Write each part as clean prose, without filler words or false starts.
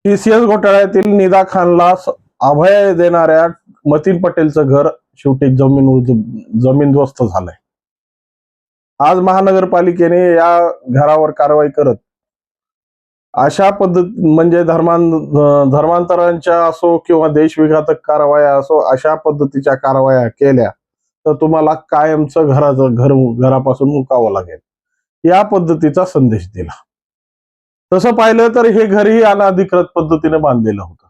TCS घोटाळ्यातील निदा खानला अभय देणाऱ्या मतीन पटेलचं घर शेवटी जमीनदोस्त झालंय. आज महानगरपालिकेने या घरावर कारवाई करत अशा पद्धत म्हणजे धर्मांतरांच्या असो किंवा देशविघातक कारवाया असो अशा पद्धतीच्या कारवाया केल्या तर तुम्हाला कायमचं घरापासून मुकावं लागेल, या पद्धतीचा संदेश दिला. तसं पाहिलं तर हे घरही अनधिकृत पद्धतीने बांधलेलं होतं.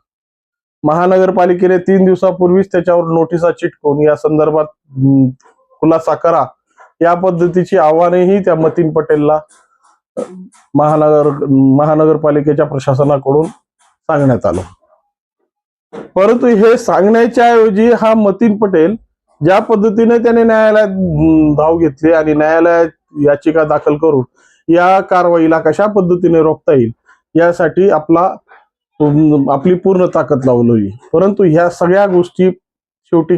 महानगरपालिकेने 3 दिवसापूर्वीच त्याच्यावर नोटिसा चिटकवून या संदर्भात खुलासा करा या पद्धतीची आव्हानेही त्या मतीन पटेलला महानगरपालिकेच्या प्रशासनाकडून सांगण्यात आलं. परंतु हे सांगण्याच्या ऐवजी हा मतीन पटेल ज्या पद्धतीने त्याने न्यायालयात धाव घेतली आणि न्यायालयात याचिका दाखल करून या कारवाईला कशा पद्धतीने रोखता येईल यासाठी आपली पूर्ण ताकद लावली. परंतु ह्या सगळ्या गोष्टी शेवटी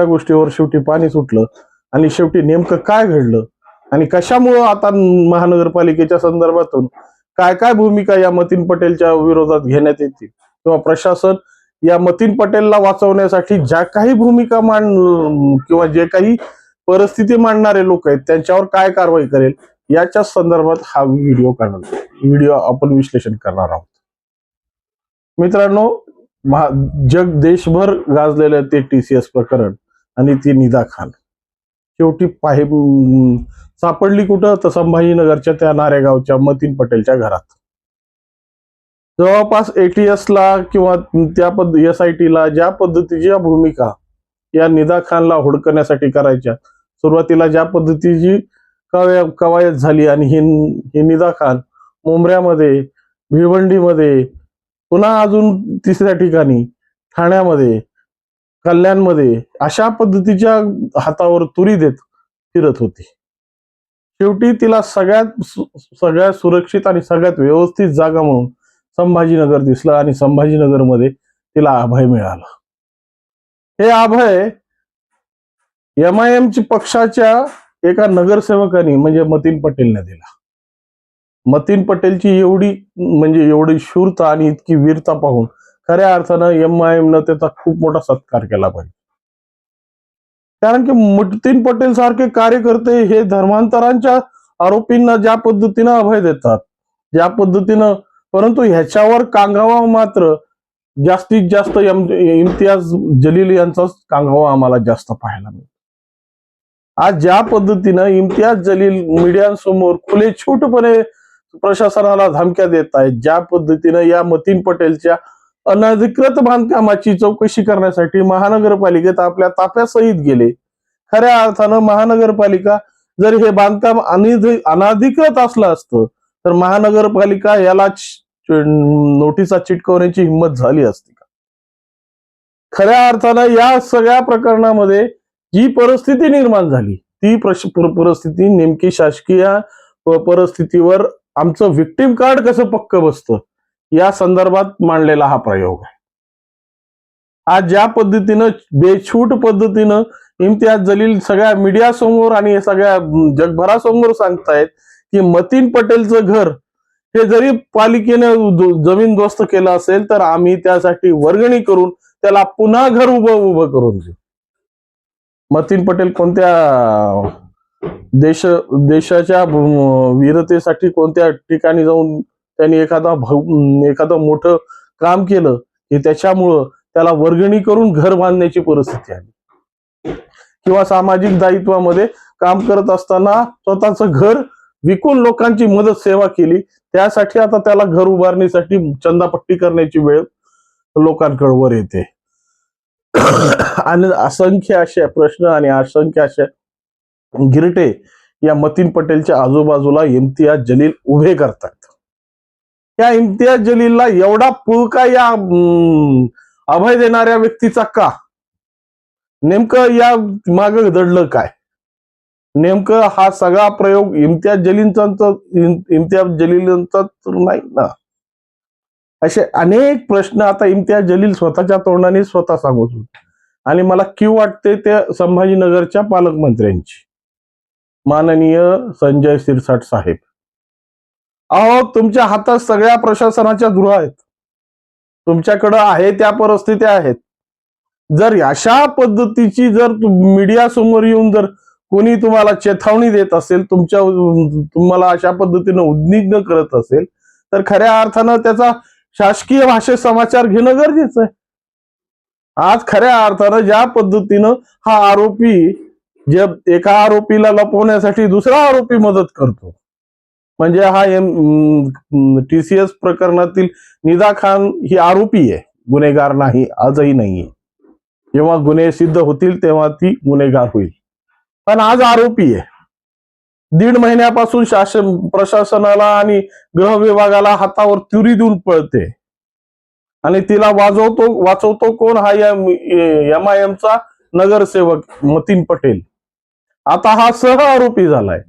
गोष्टीवर शेवटी पाणी सुटलं आणि शेवटी नेमकं काय घडलं आणि कशामुळं आता महानगरपालिकेच्या संदर्भातून काय काय भूमिका या मतीन पटेलच्या विरोधात घेण्यात येतील किंवा प्रशासन या मतीन पटेलला वाचवण्यासाठी ज्या काही भूमिका किंवा जे काही परिस्थिती मांडणारे लोक आहेत त्यांच्यावर काय कारवाई करेल याच्या संदर्भात हा व्हिडिओ आपण विश्लेषण करणार आहोत. मित्रांनो, देशभर गाजलेलं ते TCS प्रकरण आणि ती निदा खान शेवटी सापडली कुठं तर संभाजीनगरच्या त्या नारेगावच्या मतीन पटेलच्या घरात. जवळपास ATS ला किंवा त्या SIT ला ज्या पद्धतीच्या भूमिका या निदा खानला हुडकण्यासाठी करायच्या, सुरुवातीला ज्या पद्धतीची कवायत झाली आणि ही निदा खान मुंब्र्यामध्ये, भिवंडीमध्ये, पुन्हा अजून तिसऱ्या ठिकाणी ठाण्यामध्ये, कल्याणमध्ये अशा पद्धतीच्या हातावर तुरी देत फिरत होती. शेवटी तिला सगळ्यात सुरक्षित आणि सगळ्यात व्यवस्थित जागा म्हणून संभाजीनगर दिसलं आणि संभाजीनगरमध्ये तिला अभय मिळालं. हे अभय MIM पक्षाच्या एका नगरसेवकाने म्हणजे मतीन पटेलने दिला. मतीन पटेलची एवढी शूरता आणि इतकी वीरता पाहून खऱ्या अर्थानं MIM न त्याचा खूप मोठा सत्कार केला पाहिजे. कारण की मतीन पटेल सारखे कार्यकर्ते हे धर्मांतरांच्या आरोपींना ज्या पद्धतीनं अभय देतात, ज्या पद्धतीनं, परंतु ह्याच्यावर कांगावा मात्र जास्तीत जास्त इम्तियाज जलील यांचाच कांगावा आम्हाला जास्त पाहायला मिळतो. आज ज्या पद्धतीनं इम्तियाज जलील मीडियासमोर खुलेछूटपणे प्रशासनाला धमक्या देत आहेत, ज्या पद्धतीनं या मतीन पटेलच्या अनधिकृत बांधकामाची चौकशी करण्यासाठी महानगरपालिकेत आपल्या ताफ्यासहित गेले. खऱ्या अर्थानं महानगरपालिका जर हे बांधकाम अनधिकृत असलं असतं तर महानगरपालिका याला नोटिसा चिटकवण्याची हिंमत झाली असती का? खऱ्या अर्थानं या सगळ्या प्रकरणामध्ये जी परिस्थिती निर्माण झाली ती परिस्थिती नेमकी शासकीय परिस्थितीवर आमचं विक्टिम कार्ड कसं पक्क बसतं या संदर्भात मांडलेला हा प्रयोग आहे. आज ज्या पद्धतीनं बेछूट पद्धतीनं इम्तियाज जलील सगळ्या मीडिया समोर आणि सगळ्या जगभरासमोर सांगतायत की मतीन पटेलचं घर हे जरी पालिकेने जमीनदोस्त केलं असेल तर आम्ही त्यासाठी वर्गणी करून त्याला पुन्हा घर उभं करून देऊ. मतीन पटेल कोणत्या देशाच्या वीरतेसाठी कोणत्या ठिकाणी जाऊन त्यांनी एखादं मोठं काम केलं की त्याच्यामुळं त्याला वर्गणी करून घर बांधण्याची परिस्थिती आली, किंवा सामाजिक दायित्वामध्ये काम करत असताना स्वतःचं घर विकून लोकांची मदत सेवा केली, त्यासाठी आता त्याला घर उभारणीसाठी चंदापट्टी करण्याची वेळ लोकांकडे वर येते. आणि असंख्य असे प्रश्न आणि असंख्य असे गिरटे या मतीन पटेलच्या आजूबाजूला इम्तियाज जलील उभे करतात. या इम्तियाज जलीलला एवढा पुळका या अभय देणाऱ्या व्यक्तीचा का? नेमकं या माग दडलं काय? नेमकं हा सगळा प्रयोग इम्तियाज जलीलचा नाही ना? असे अनेक प्रश्न आता इम्तियाज जलील स्वतःच्या तोंडाने स्वतः सांगत होते. आणि मला क्यू वाटते ते संभाजीनगरच्या पालकमंत्र्यांची, माननीय संजय शिरसाट साहेब. अहो, तुमच्या हातात सगळ्या प्रशासनाच्या धुरा आहेत. तुमच्याकडं आहे त्या परिस्थित्या आहेत. जर अशा पद्धतीची जर मीडिया समोर येऊन जर कोणी तुम्हाला चेतावणी देत असेल, तुम्हाला अशा पद्धतीनं उद्विग्न करत असेल, तर खऱ्या अर्थानं त्याचा शासकीय भाषेत समाचार घेणं गरजेचं आहे. आज खऱ्या अर्थानं ज्या पद्धतीनं हा आरोपी, जे एका आरोपीला लपवण्यासाठी दुसरा आरोपी मदत करतो, म्हणजे हा TCS प्रकरणातील निदा खान ही आरोपी आहे, गुन्हेगार नाही, आजही नाहीये. जेव्हा गुन्हे सिद्ध होतील तेव्हा ती गुन्हेगार होईल, पण आज आरोपी आहे. 1.5 महिन्यापासून प्रशासनाला आणि गृह विभागाला हातावर तुरी देऊन पळते आणि तिला वाचवतो कोण? हा MIMचा नगरसेवक मतीन पटेल. आता हा सह आरोपी झालाय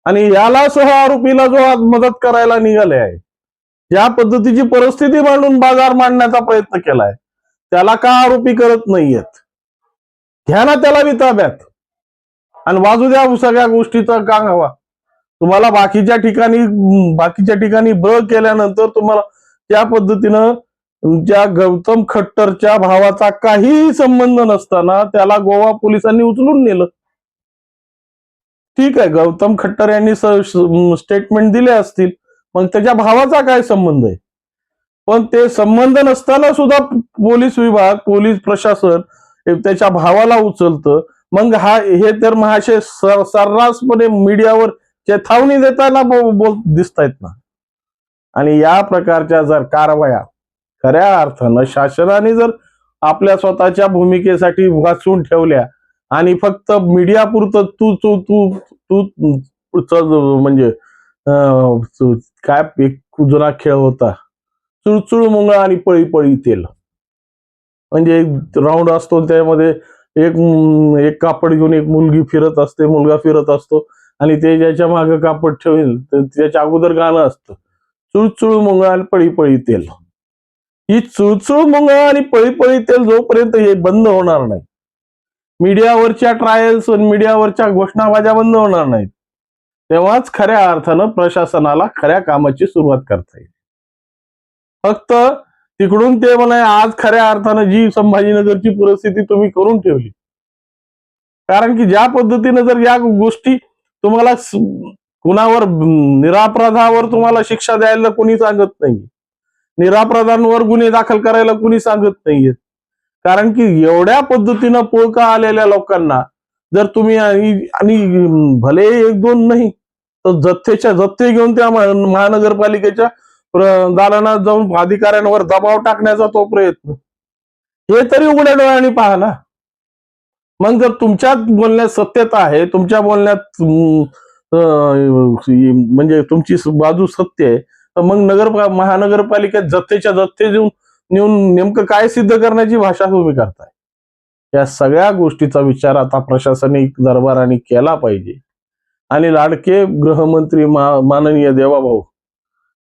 आणि याला सह आरोपीला जो आज मदत करायला निघाले आहे, ज्या पद्धतीची परिस्थिती मांडून बाजार मांडण्याचा प्रयत्न केलाय, त्याला का आरोपी करत नाहीयेत? घ्या ना त्याला बी ताब्यात आणि वाजू द्या सगळ्या गोष्टीचा का हवा. तुम्हाला बाकीच्या ठिकाणी केल्यानंतर तुम्हाला त्या पद्धतीनं तुमच्या गौतम खट्टरच्या भावाचा काहीही संबंध नसताना त्याला गोवा पोलिसांनी उचलून नेलं. ठीक आहे, गौतम खट्टर यांनी स्टेटमेंट दिले असतील, मग त्याच्या भावाचा काय संबंध आहे? पण ते संबंध नसताना सुद्धा पोलीस विभाग, पोलीस प्रशासन त्याच्या भावाला उचलतं. मग हे तर महाशय सर्रासपणे मीडियावर चेतावणी देताना दिसतायत ना. आणि या प्रकारच्या जर कारवाया खऱ्या अर्थानं शासनाने जर आपल्या स्वतःच्या भूमिकेसाठी वाचून ठेवल्या आणि फक्त मीडिया पुरतं तू म्हणजे काय एक जुना खेळ होता, चुळचुळ मुंगळा आणि पळी पळी तेल. म्हणजे एक राऊंड असतो, त्यामध्ये एक कापड घेऊन एक मुलगी फिरत असते, मुलगा फिरत असतो आणि ते ज्याच्या मागे कापड ठेवेल त्याच्या अगोदर गाणं असतं, चुळचुळ मुंगळा आणि पळी पळी तेल. ही चुळचुळ मुंगळा आणि पळी पळी तेल जोपर्यंत हे बंद होणार नाही, मीडियावरच्या ट्रायल्स आणि मीडियावरच्या घोषणाबाज्या बंद होणार नाहीत, तेव्हाच खऱ्या अर्थानं प्रशासनाला खऱ्या कामाची सुरुवात करता येईल. फक्त तिकडून ते म्हणे आज खऱ्या अर्थानं जी संभाजीनगरची परिस्थिती तुम्ही करून ठेवली, कारण की ज्या पद्धतीने जर या गोष्टी तुम्हाला कुणावर निरापराधावर तुम्हाला शिक्षा द्यायला कोणी सांगत नाही, निरापराधांवर गुन्हे दाखल करायला कोणी सांगत नाहीयेत, कारण की एवढ्या पद्धतीनं पोळका आलेल्या लोकांना जर तुम्ही आणि भले 1-2 नाही तर जथ्थे घेऊन त्या महानगरपालिकेच्या दालनात जाऊन अधिकाऱ्यांवर दबाव टाकण्याचा तो प्रयत्न, हे तरी उघड्या डोळ्यांनी पहा ना. मग जर तुमच्या बोलण्यात सत्यता आहे, तुमच्या बोलण्यात म्हणजे तुमची बाजू सत्य आहे, तर मग महानगरपालिकेत जथ्थे नेऊन नेमकं काय सिद्ध करण्याची भाषा तुम्ही करताय? या सगळ्या गोष्टीचा विचार आता प्रशासनिक दरबाराने केला पाहिजे. आणि लाडके गृहमंत्री माननीय देवाभाऊ,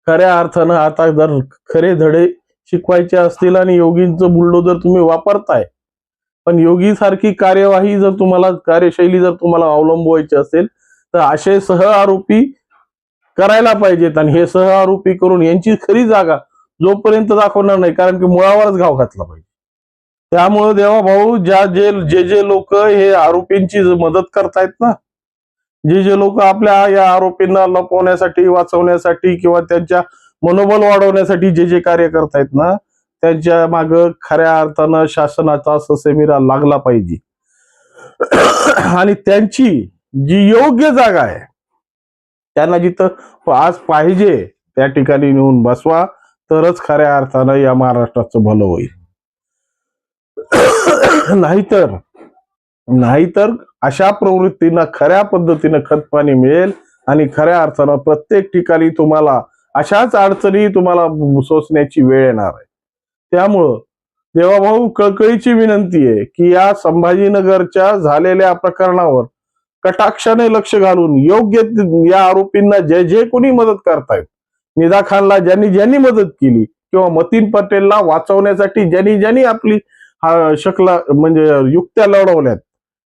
खऱ्या अर्थानं आता जर खरे धडे शिकवायचे असतील आणि योगींचं बुलडोजर तुम्ही वापरताय, पण योगी सारखी कार्यवाही जर तुम्हाला, कार्यशैली जर तुम्हाला अवलंबवायची असेल, तर असे सह आरोपी करायला पाहिजेत. आणि हे सह आरोपी करून यांची खरी जागा जोपर्यंत दाखवणार नाही, कारण की मुळावरच घाव घातला पाहिजे. त्यामुळे देवाभाऊ, जे लोक हे आरोपींची मदत करतायत ना, जे लोक आपल्या या आरोपींना लपवण्यासाठी, वाचवण्यासाठी किंवा त्यांच्या मनोबल वाढवण्यासाठी जे कार्य करतायत ना, त्यांच्या माग खऱ्या अर्थानं शासनाचा ससेमिरा लागला पाहिजे. आणि त्यांची जी योग्य जागा आहे, त्यांना जिथं आज पाहिजे त्या ठिकाणी नेऊन बसवा, तरच खऱ्या अर्थानं या महाराष्ट्राचं भलं होईल. नाहीतर अशा प्रवृत्तींना खऱ्या पद्धतीनं खतपाणी मिळेल आणि खऱ्या अर्थानं प्रत्येक ठिकाणी तुम्हाला अशाच अडचणी तुम्हाला सोसण्याची वेळ येणार आहे. त्यामुळं देवाभाऊ, कळकळीची विनंती आहे की या संभाजीनगरच्या झालेल्या प्रकरणावर कटाक्षाने लक्ष घालून योग्य या आरोपींना जे कोणी मदत करतायत, निदा खानला ज्यांनी मदत केली किंवा मतीन पटेलला वाचवण्यासाठी ज्यांनी आपली शकला म्हणजे युक्त्या लढवल्यात,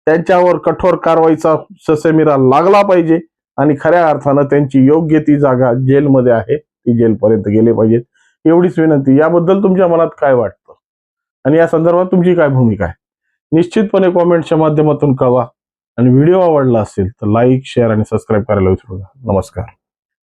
त्यांच्यावर कठोर कारवाईचा ससेमिरा लागला पाहिजे. आणि खऱ्या अर्थानं त्यांची योग्य ती जागा जेलमध्ये आहे, ती जेलपर्यंत गेले पाहिजेत, एवढीच विनंती. याबद्दल तुमच्या मनात काय वाटतं आणि या संदर्भात तुमची काय भूमिका आहे, निश्चितपणे कॉमेंटच्या माध्यमातून कळवा. आणि व्हिडिओ आवडला असेल तर लाईक, शेअर आणि सबस्क्राईब करायला विसरू नका. नमस्कार.